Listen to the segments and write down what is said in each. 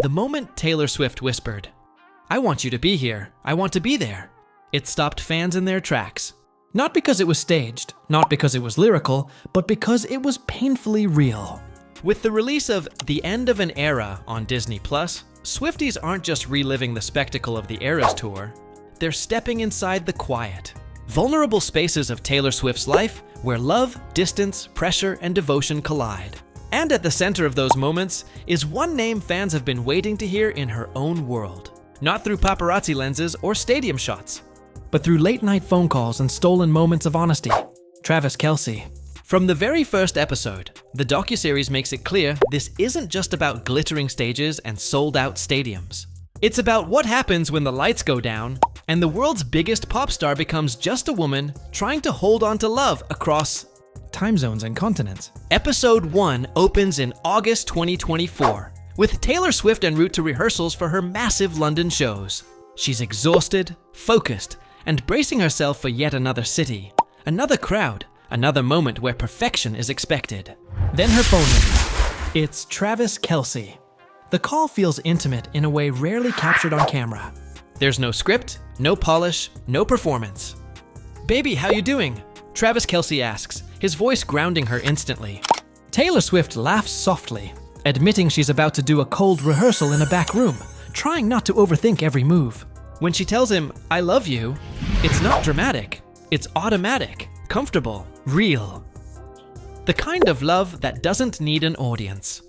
The moment Taylor Swift whispered, "I want you to be here, I want to be there," it stopped fans in their tracks. Not because it was staged, not because it was lyrical, but because it was painfully real. With the release of The End of an Era on Disney+, Swifties aren't just reliving the spectacle of the Eras tour, they're stepping inside the quiet, vulnerable spaces of Taylor Swift's life where love, distance, pressure, and devotion collide. And at the center of those moments is one name fans have been waiting to hear in her own world. Not through paparazzi lenses or stadium shots, but through late-night phone calls and stolen moments of honesty. Travis Kelce. From the very first episode, the docuseries makes it clear this isn't just about glittering stages and sold-out stadiums. It's about what happens when the lights go down and the world's biggest pop star becomes just a woman trying to hold on to love across time zones and continents. Episode 1 opens in August 2024, with Taylor Swift en route to rehearsals for her massive London shows. She's exhausted, focused, and bracing herself for yet another city, another crowd, another moment where perfection is expected. Then her phone rings. It's Travis Kelce. The call feels intimate in a way rarely captured on camera. There's no script, no polish, no performance. "Baby, how you doing?" Travis Kelce asks, his voice grounding her instantly. Taylor Swift laughs softly, admitting she's about to do a cold rehearsal in a back room, trying not to overthink every move. When she tells him, "I love you," it's not dramatic. It's automatic, comfortable, real. The kind of love that doesn't need an audience.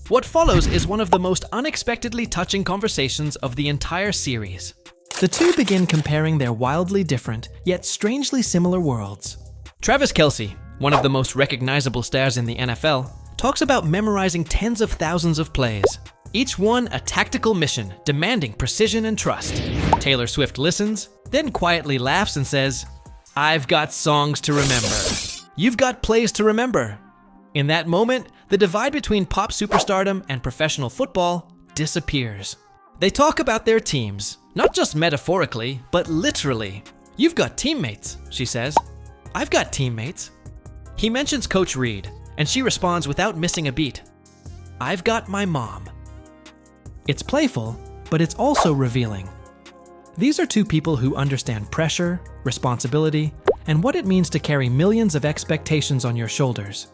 What follows is one of the most unexpectedly touching conversations of the entire series. The two begin comparing their wildly different, yet strangely similar worlds. Travis Kelce, one of the most recognizable stars in the NFL, talks about memorizing tens of thousands of plays, each one a tactical mission demanding precision and trust. Taylor Swift listens, then quietly laughs and says, "I've got songs to remember. You've got plays to remember." In that moment, the divide between pop superstardom and professional football disappears. They talk about their teams, not just metaphorically, but literally. "You've got teammates," she says. "I've got teammates." He mentions Coach Reed, and she responds without missing a beat. "I've got my mom." It's playful, but it's also revealing. These are two people who understand pressure, responsibility, and what it means to carry millions of expectations on your shoulders,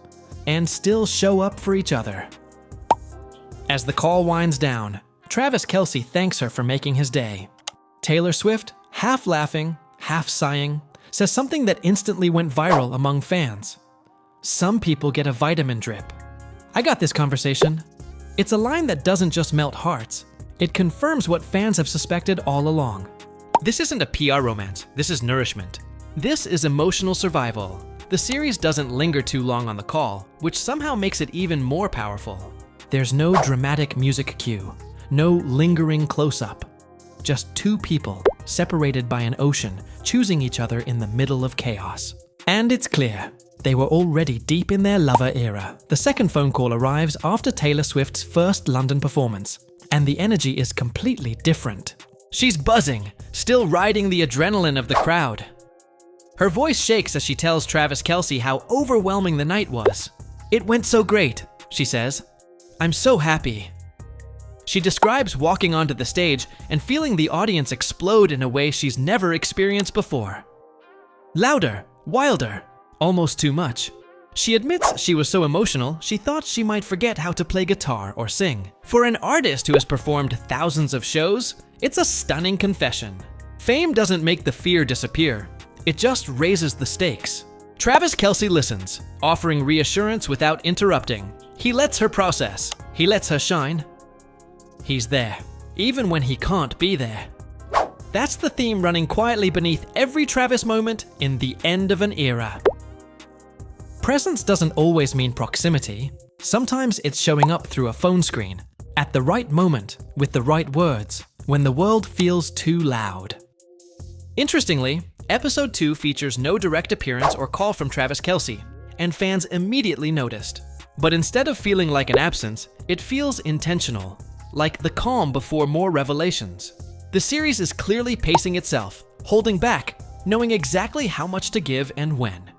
and still show up for each other. As the call winds down, Travis Kelce thanks her for making his day. Taylor Swift, half laughing, half sighing, says something that instantly went viral among fans. "Some people get a vitamin drip. I got this conversation." It's a line that doesn't just melt hearts. It confirms what fans have suspected all along. This isn't a PR romance, this is nourishment. This is emotional survival. The series doesn't linger too long on the call, which somehow makes it even more powerful. There's no dramatic music cue, no lingering close-up. Just two people, separated by an ocean, choosing each other in the middle of chaos. And it's clear, they were already deep in their lover era. The second phone call arrives after Taylor Swift's first London performance, and the energy is completely different. She's buzzing, still riding the adrenaline of the crowd. Her voice shakes as she tells Travis Kelce how overwhelming the night was. "It went so great," she says. "I'm so happy." She describes walking onto the stage and feeling the audience explode in a way she's never experienced before. Louder, wilder, almost too much. She admits she was so emotional, she thought she might forget how to play guitar or sing. For an artist who has performed thousands of shows, it's a stunning confession. Fame doesn't make the fear disappear. It just raises the stakes. Travis Kelce listens, offering reassurance without interrupting. He lets her process. He lets her shine. He's there, even when he can't be there. That's the theme running quietly beneath every Travis moment in The End of an Era. Presence doesn't always mean proximity. Sometimes it's showing up through a phone screen, at the right moment, with the right words, when the world feels too loud. Interestingly, Episode 2 features no direct appearance or call from Travis Kelce, and fans immediately noticed. But instead of feeling like an absence, it feels intentional, like the calm before more revelations. The series is clearly pacing itself, holding back, knowing exactly how much to give and when.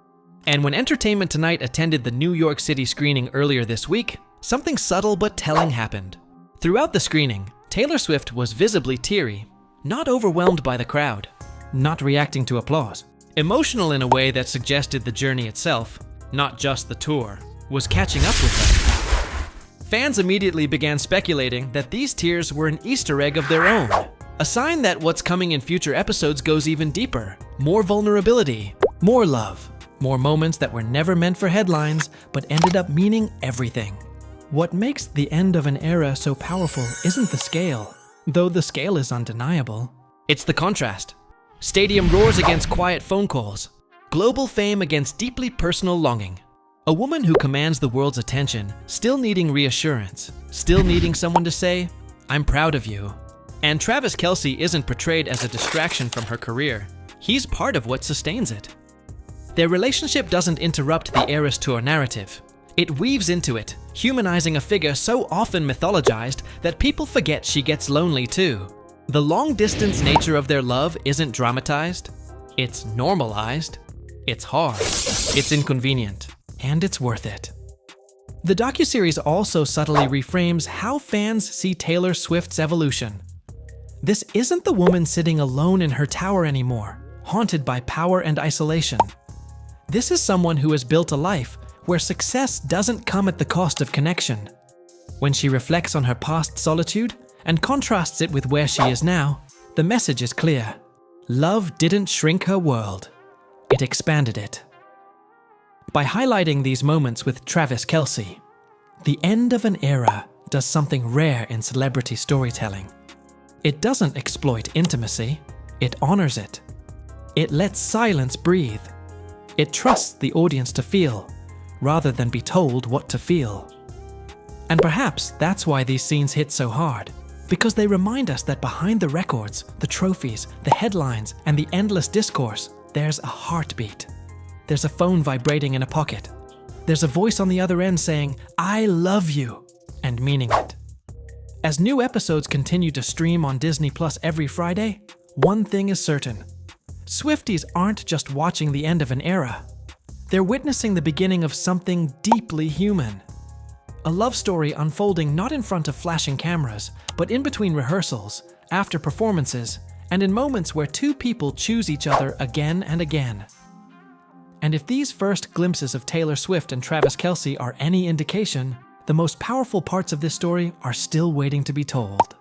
And when Entertainment Tonight attended the New York City screening earlier this week, something subtle but telling happened. Throughout the screening, Taylor Swift was visibly teary, not overwhelmed by the crowd, not reacting to applause. Emotional in a way that suggested the journey itself, not just the tour, was catching up with her. Fans immediately began speculating that these tears were an Easter egg of their own, a sign that what's coming in future episodes goes even deeper. More vulnerability, more love, more moments that were never meant for headlines but ended up meaning everything. What makes the end of an era so powerful isn't the scale, though the scale is undeniable. It's the contrast. Stadium roars against quiet phone calls. Global fame against deeply personal longing. A woman who commands the world's attention, still needing reassurance, still needing someone to say, "I'm proud of you." And Travis Kelce isn't portrayed as a distraction from her career. He's part of what sustains it. Their relationship doesn't interrupt the Eras Tour narrative. It weaves into it, humanizing a figure so often mythologized that people forget she gets lonely too. The long-distance nature of their love isn't dramatized. It's normalized. It's hard. It's inconvenient. And it's worth it. The docuseries also subtly reframes how fans see Taylor Swift's evolution. This isn't the woman sitting alone in her tower anymore, haunted by power and isolation. This is someone who has built a life where success doesn't come at the cost of connection. When she reflects on her past solitude and contrasts it with where she is now, the message is clear. Love didn't shrink her world. It expanded it. By highlighting these moments with Travis Kelce, the end of an era does something rare in celebrity storytelling. It doesn't exploit intimacy, it honors it. It lets silence breathe. It trusts the audience to feel, rather than be told what to feel. And perhaps that's why these scenes hit so hard, because they remind us that behind the records, the trophies, the headlines, and the endless discourse, there's a heartbeat. There's a phone vibrating in a pocket. There's a voice on the other end saying, "I love you," and meaning it. As new episodes continue to stream on Disney Plus every Friday, one thing is certain. Swifties aren't just watching the end of an era. They're witnessing the beginning of something deeply human. A love story unfolding not in front of flashing cameras, but in between rehearsals, after performances, and in moments where two people choose each other again and again. And if these first glimpses of Taylor Swift and Travis Kelce are any indication, the most powerful parts of this story are still waiting to be told.